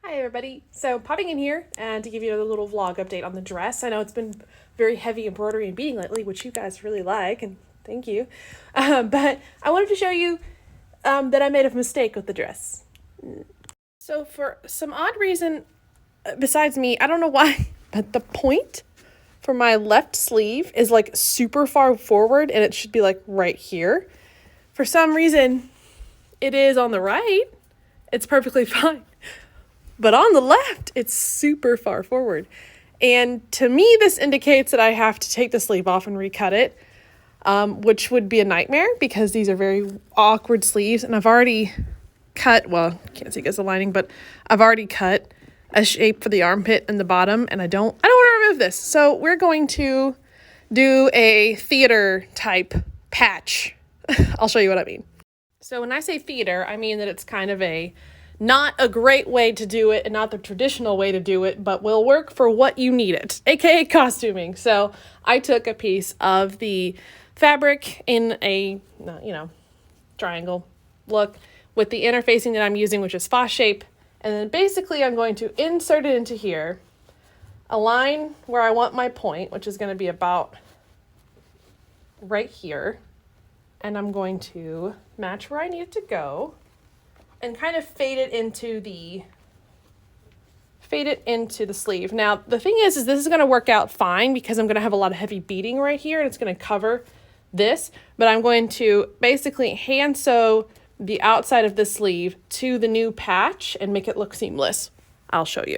Hi everybody. So popping in here and to give you a little vlog update on the dress. I know it's been very heavy embroidery and beading lately, which you guys really like, and thank you. But I wanted to show you that I made a mistake with the dress. So for some odd reason, besides me, I don't know why, but the point for my left sleeve is like super far forward and it should be like right here. For some reason, it is on the right. It's perfectly fine. But on the left, it's super far forward. And to me, this indicates that I have to take the sleeve off and recut it, which would be a nightmare because these are very awkward sleeves. And I've already cut, well, can't see because of the lining, but I've already cut a shape for the armpit and the bottom. And I don't want to remove this. So we're going to do a theater type patch. I'll show you what I mean. So when I say theater, I mean that it's kind of not a great way to do it and not the traditional way to do it, but will work for what you need it, aka costuming. So I took a piece of the fabric in a, triangle look with the interfacing that I'm using, which is fa shape. And then basically I'm going to insert it into here, align where I want my point, which is going to be about right here. And I'm going to match where I need it to go and kind of fade it into the sleeve. Now, the thing is this is going to work out fine because I'm going to have a lot of heavy beading right here and it's going to cover this, but I'm going to basically hand sew the outside of the sleeve to the new patch and make it look seamless. I'll show you.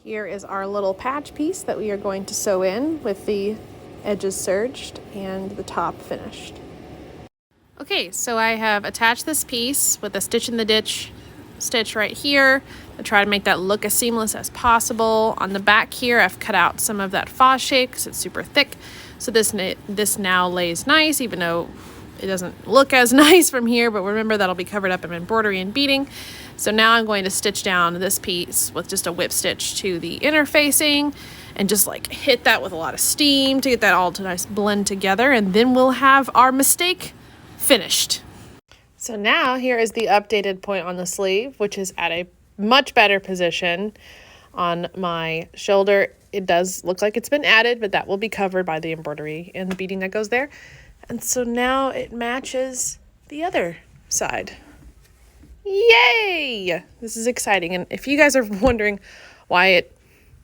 Here is our little patch piece that we are going to sew in with the edges serged and the top finished. Okay, so I have attached this piece with a stitch in the ditch stitch right here to try to make that look as seamless as possible. On the back here, I've cut out some of that fa shape because it's super thick. So this now lays nice, even though it doesn't look as nice from here, but remember that'll be covered up in embroidery and beading. So now I'm going to stitch down this piece with just a whip stitch to the interfacing and just like hit that with a lot of steam to get that all to nice blend together, and then we'll have our mistake finished. So now here is the updated point on the sleeve, which is at a much better position on my shoulder. It does look like it's been added, but that will be covered by the embroidery and the beading that goes there. And so now it matches the other side. Yay! This is exciting. And if you guys are wondering why it,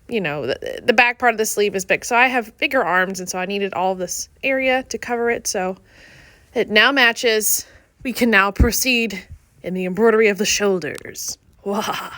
the back part of the sleeve is big. So I have bigger arms, and so I needed all of this area to cover it. So it now matches. We can now proceed in the embroidery of the shoulders. Wah!